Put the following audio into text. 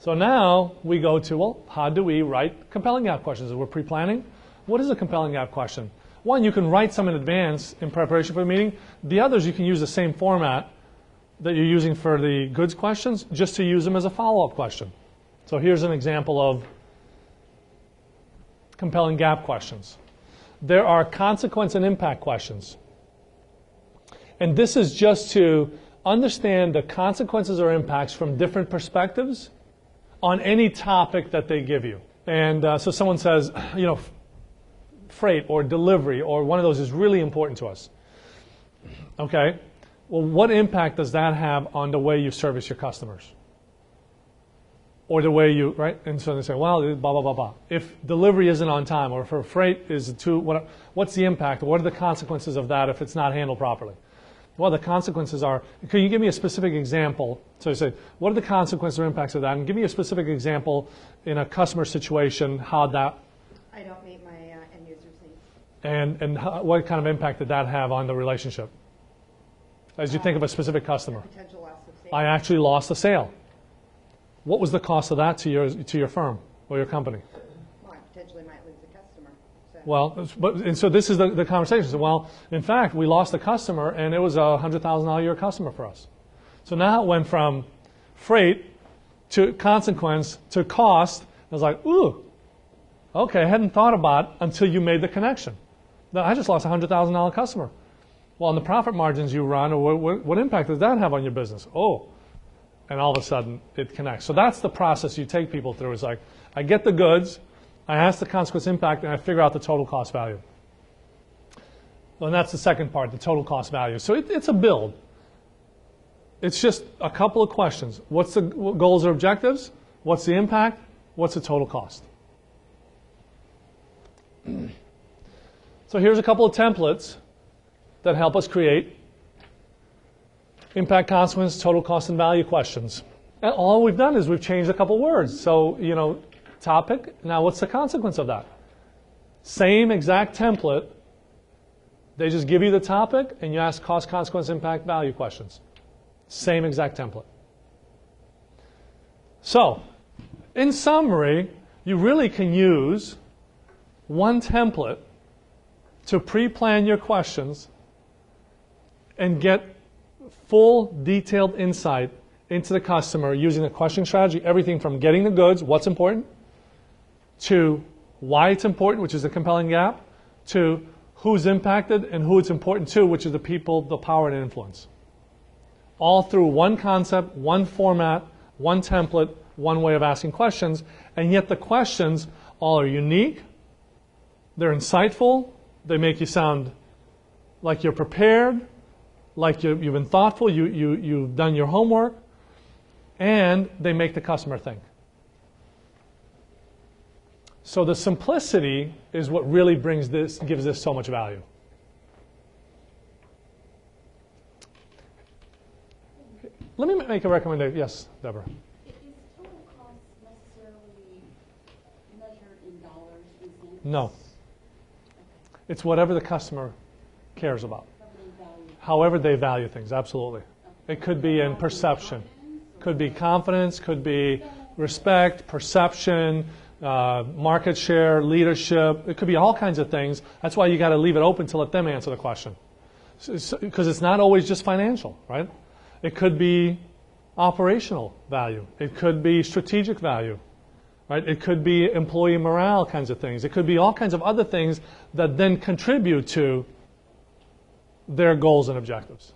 So now we go to, well, how do we write compelling gap questions? We're pre-planning. What is a compelling gap question? One, you can write some in advance in preparation for a meeting. The others, you can use the same format that you're using for the goods questions, just to use them as a follow-up question. So here's an example of compelling gap questions. There are consequence and impact questions. And this is just to understand the consequences or impacts from different perspectives on any topic that they give you. And so someone says, you know, freight or delivery or one of those is really important to us. Okay, well, what impact does that have on the way you service your customers? Or the way you, right? And so they say, well, blah, blah, blah, blah. If delivery isn't on time or if freight is too, what's the impact? What are the consequences of that if it's not handled properly? Well, the consequences are, can you give me a specific example? So you say, what are the consequences or impacts of that? And give me a specific example in a customer situation, how that... I don't meet my end user's needs. And what kind of impact did that have on the relationship? As you think of a specific customer. Potential loss of sale. I actually lost a sale. What was the cost of that to your firm or your company? Well, I potentially might lose a customer. So. Well, and so this is the conversation. So, well, in fact, we lost a customer, and it was a $100,000 a year customer for us. So now it went from freight to consequence to cost. I was like, ooh, okay, I hadn't thought about it until you made the connection. Now, I just lost a $100,000 customer. Well, on the profit margins you run, or what impact does that have on your business? Oh, and all of a sudden it connects. So that's the process you take people through. It's like, I get the goods, I ask the consequence impact, and I figure out the total cost value. And that's the second part, the total cost value. So it's a build. It's just a couple of questions. What's the goals or objectives? What's the impact? What's the total cost? So here's a couple of templates that help us create impact, consequence, total cost, and value questions. And all we've done is we've changed a couple words. So, you know, topic, now what's the consequence of that? Same exact template. They just give you the topic, and you ask cost, consequence, impact, value questions. Same exact template. So, in summary, you really can use one template to pre-plan your questions and get full detailed insight into the customer using the questioning strategy, everything from getting the goods, what's important, to why it's important, which is the compelling gap, to who's impacted and who it's important to, which is the people, the power, and influence. All through one concept, one format, one template, one way of asking questions, and yet the questions all are unique, they're insightful, they make you sound like you're prepared, like you've been thoughtful, you've done your homework, and they make the customer think. So the simplicity is what really gives this so much value. Let me make a recommendation. Yes, Deborah. Is total cost necessarily measured in dollars and cents? No. It's whatever the customer cares about. However they value things, absolutely. It could be in perception. Could be confidence, could be respect, perception, market share, leadership. It could be all kinds of things. That's why you got to leave it open to let them answer the question. Because it's not always just financial, right? It could be operational value. It could be strategic value, right? It could be employee morale kinds of things. It could be all kinds of other things that then contribute to their goals and objectives.